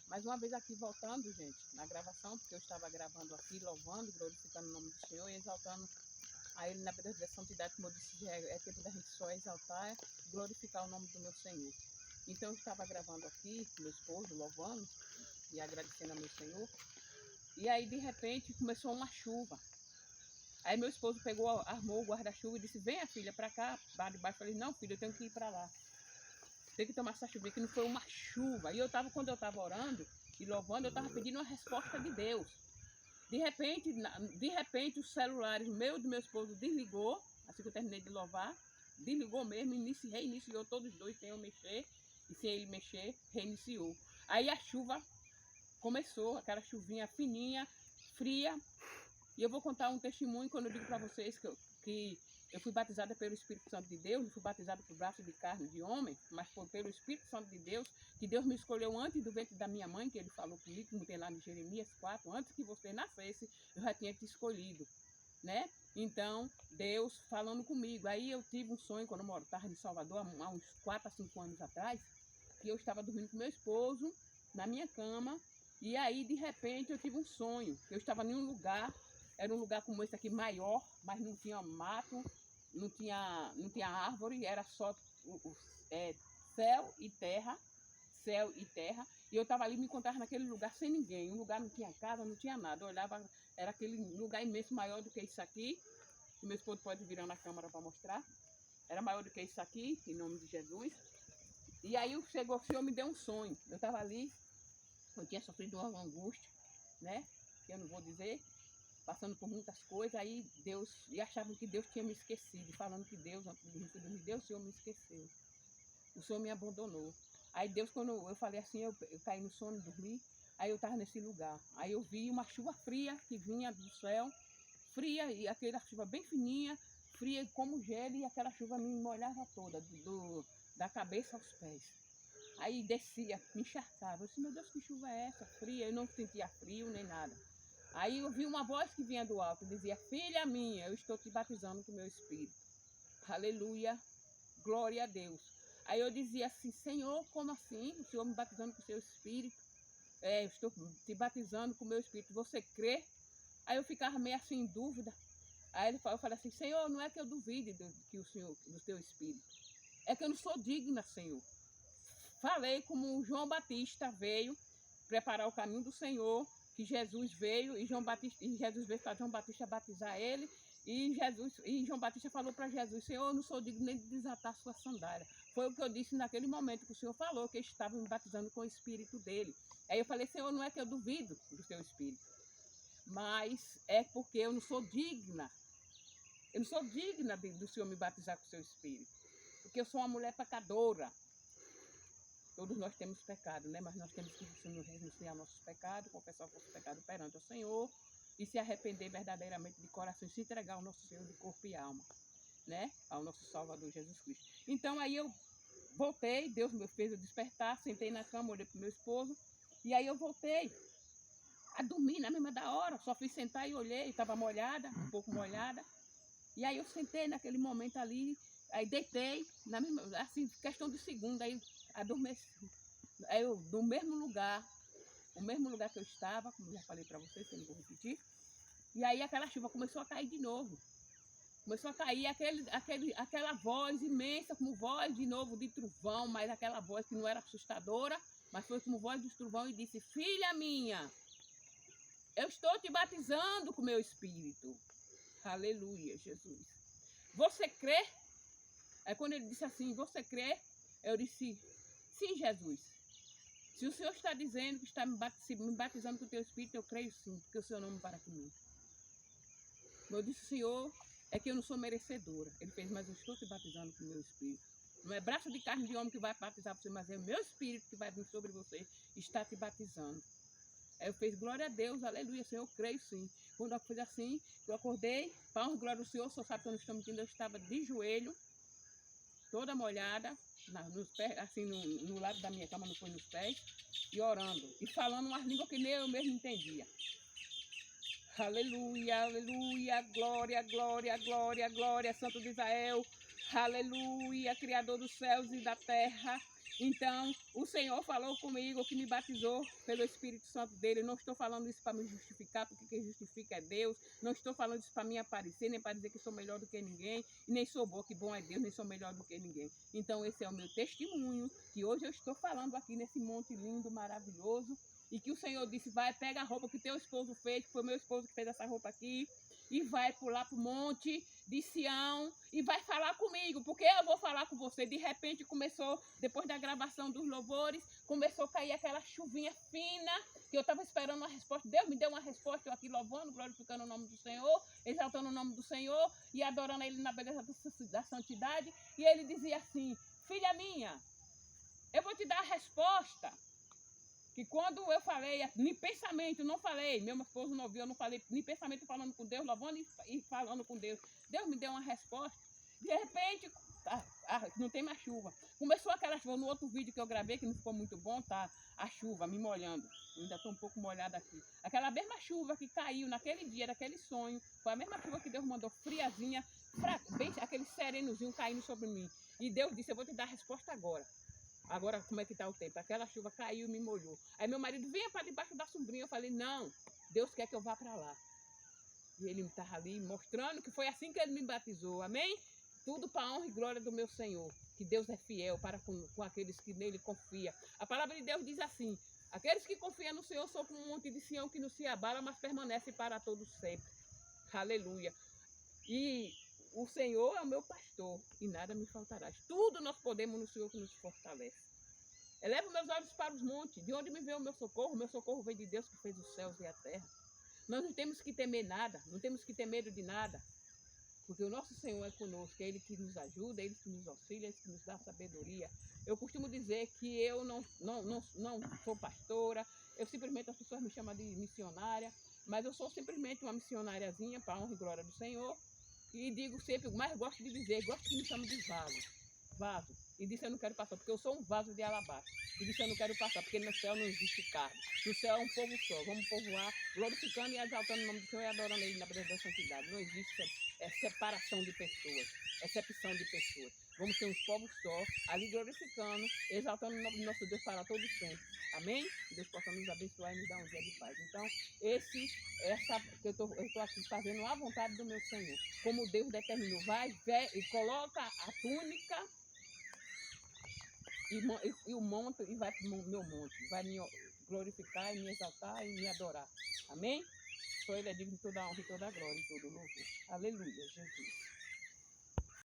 Mais uma vez aqui voltando, gente, na gravação, porque eu estava gravando aqui, louvando, glorificando o nome do Senhor e exaltando a Ele na verdadeira santidade, como eu disse, é tempo da gente só exaltar, glorificar o nome do meu Senhor. Então eu estava gravando aqui, com meu esposo, louvando e agradecendo ao meu Senhor. E aí, de repente, começou uma chuva. Aí meu esposo pegou, armou o guarda-chuva e disse, venha filha, para cá, lá de baixo. Eu falei, não filho, eu tenho que ir para lá. Tem que tomar essa chuva, que não foi uma chuva. E quando eu estava orando e louvando, eu estava pedindo uma resposta de Deus. De repente, os celulares meu e do meu esposo desligou, assim que eu terminei de louvar, desligou mesmo, reiniciou todos os dois, sem eu mexer, e sem ele mexer, reiniciou. Aí a chuva começou, aquela chuvinha fininha, fria, e eu vou contar um testemunho quando eu digo para vocês que eu fui batizada pelo Espírito Santo de Deus, não fui batizada por braço de carne de homem, mas foi pelo Espírito Santo de Deus, que Deus me escolheu antes do ventre da minha mãe, que ele falou comigo, como tem lá em Jeremias 4, antes que você nascesse, eu já tinha te escolhido, né? Então, Deus falando comigo. Aí eu tive um sonho, quando eu estava em Salvador, há uns 4 a 5 anos atrás, que eu estava dormindo com meu esposo, na minha cama, e aí, de repente, eu tive um sonho. Eu estava em um lugar, era um lugar como esse aqui, maior, mas não tinha mato, não tinha árvore, era só céu e terra, céu e terra. E eu estava ali, me encontrava naquele lugar sem ninguém. O lugar não tinha casa, não tinha nada. Eu olhava, era aquele lugar imenso, maior do que isso aqui. O meu esposo pode virar na câmera para mostrar. Era maior do que isso aqui, em nome de Jesus. E aí o Senhor me deu um sonho. Eu estava ali, eu tinha sofrido uma angústia, né? Que eu não vou dizer, passando por muitas coisas. Aí Deus, e achavam que Deus tinha me esquecido, falando que Deus, antes de me deu, o Senhor me esqueceu. O Senhor me abandonou. Aí Deus, quando eu falei assim, eu caí no sono, dormi. Aí eu estava nesse lugar. Aí eu vi uma chuva fria que vinha do céu, fria, e aquela chuva bem fininha, fria como gelo, e aquela chuva me molhava toda, da cabeça aos pés. Aí descia, me encharcava. Eu disse, meu Deus, que chuva é essa? Fria, eu não sentia frio nem nada. Aí eu vi uma voz que vinha do alto, dizia, filha minha, eu estou te batizando com o meu Espírito. Aleluia, glória a Deus. Aí eu dizia assim, Senhor, como assim? O Senhor me batizando com o seu Espírito? Eu estou te batizando com o meu Espírito, você crê? Aí eu ficava meio assim em dúvida. Aí eu falei assim, Senhor, não é que eu duvide do teu Espírito. É que eu não sou digna, Senhor. Falei como João Batista veio preparar o caminho do Senhor, que Jesus veio e Jesus veio para João Batista batizar ele, e João Batista falou para Jesus, Senhor, eu não sou digno nem de desatar sua sandália. Foi o que eu disse naquele momento que o Senhor falou, que estava me batizando com o Espírito dele. Aí eu falei, Senhor, não é que eu duvido do teu Espírito, mas é porque eu não sou digna. Eu não sou digna do Senhor me batizar com o seu Espírito, porque eu sou uma mulher pecadora. Todos nós temos pecado, né? Mas nós temos que renunciar aos nossos pecados, confessar os nossos pecados perante o Senhor e se arrepender verdadeiramente de coração e se entregar ao nosso Senhor de corpo e alma, né? Ao nosso Salvador Jesus Cristo. Então aí eu voltei, Deus me fez eu despertar, sentei na cama, olhei para o meu esposo e aí eu voltei a dormir na mesma da hora. Só fui sentar e olhei, estava molhada, um pouco molhada. E aí eu sentei naquele momento ali, aí deitei, na mesma, assim, questão de segundo, aí adormeci. Aí eu, no mesmo lugar, o mesmo lugar que eu estava, como já falei para vocês, que eu não vou repetir, e aí aquela chuva começou a cair de novo. Começou a cair aquela voz imensa, como voz de novo de trovão, mas aquela voz que não era assustadora, mas foi como voz de trovão e disse, filha minha, eu estou te batizando com o meu Espírito. Aleluia, Jesus. Você crê? Aí quando ele disse assim, você crê? Eu disse, sim, Jesus. Se o Senhor está dizendo que está me batizando com o teu Espírito, eu creio sim, porque o Senhor não me para comigo. Eu disse, Senhor, é que eu não sou merecedora. Ele fez, mas eu estou te batizando com o meu Espírito. Não é braço de carne de homem que vai batizar você, mas é o meu Espírito que vai vir sobre você e está te batizando. Aí eu fiz, glória a Deus, aleluia, Senhor, eu creio sim. Quando eu fiz assim, eu acordei, palmas, glória ao Senhor, só sabe que eu não estou mentindo, eu estava de joelho, toda molhada, nos pés, assim, no lado da minha cama, não foi nos pés, e orando, e falando umas línguas que nem eu mesmo entendia. Aleluia, aleluia, glória, glória, glória, glória, Santo de Israel, aleluia, Criador dos céus e da terra, Então, o Senhor falou comigo, que me batizou pelo Espírito Santo dele. Eu não estou falando isso para me justificar, porque quem justifica é Deus. Não estou falando isso para me aparecer, nem para dizer que sou melhor do que ninguém, e nem sou boa, que bom é Deus, nem sou melhor do que ninguém. Então, esse é o meu testemunho, que hoje eu estou falando aqui nesse monte lindo, maravilhoso, e que o Senhor disse, vai, pega a roupa que teu esposo fez, que foi meu esposo que fez essa roupa aqui, e vai pular para o monte de Sião e vai falar comigo, porque eu vou falar com você. De repente começou, depois da gravação dos louvores, começou a cair aquela chuvinha fina, que eu estava esperando uma resposta. Deus me deu uma resposta, eu aqui louvando, glorificando o nome do Senhor, exaltando o nome do Senhor e adorando Ele na beleza da santidade. E Ele dizia assim, filha minha, eu vou te dar a resposta. Que quando eu falei, em pensamento, não falei, meu esposo não ouviu, eu não falei, em pensamento falando com Deus, louvando e falando com Deus. Deus me deu uma resposta. De repente, não tem mais chuva. Começou aquela chuva, no outro vídeo que eu gravei, que não ficou muito bom, tá a chuva me molhando. Eu ainda estou um pouco molhada aqui. Aquela mesma chuva que caiu naquele dia, daquele sonho, foi a mesma chuva que Deus mandou, friazinha, bem, aquele serenozinho caindo sobre mim. E Deus disse, eu vou te dar a resposta agora. Agora, como é que está o tempo? Aquela chuva caiu e me molhou. Aí meu marido, vinha para debaixo da sombrinha. Eu falei, não, Deus quer que eu vá para lá. E ele estava ali mostrando que foi assim que ele me batizou. Amém? Tudo para a honra e glória do meu Senhor. Que Deus é fiel para com aqueles que nele confiam. A palavra de Deus diz assim, aqueles que confiam no Senhor são como um monte de Sião que não se abala, mas permanece para todos sempre. Aleluia. E o Senhor é o meu pastor e nada me faltará. Tudo nós podemos no Senhor que nos fortalece. Elevo meus olhos para os montes. De onde me vem o meu socorro? O meu socorro vem de Deus que fez os céus e a terra. Nós não temos que temer nada, não temos que ter medo de nada. Porque o nosso Senhor é conosco, é Ele que nos ajuda, é Ele que nos auxilia, é Ele que nos dá sabedoria. Eu costumo dizer que eu não sou pastora, eu simplesmente, as pessoas me chamam de missionária, mas eu sou simplesmente uma missionariazinha para a honra e glória do Senhor. E digo sempre, mas gosto de dizer, gosto que me chamam de vaso. E disse eu não quero passar, porque eu sou um vaso de alabastro. E disse eu não quero passar, porque no céu não existe carne. No céu é um povo só. Vamos povoar, glorificando e exaltando o nome do Senhor e adorando Ele na beleza da santidade. Não existe separação de pessoas, excepção de pessoas. Vamos ser um povo só, ali glorificando, exaltando o nome do nosso Deus para todo sempre. Amém? Que Deus possa nos abençoar e nos dar um dia de paz. Então, que eu estou aqui fazendo a vontade do meu Senhor. Como Deus determinou, vai e coloca a túnica e o monte e vai para o meu monte. Vai me glorificar e me exaltar e me adorar. Amém? Só Ele é digno de toda a honra e toda a glória e todo o louvor. Aleluia, Jesus.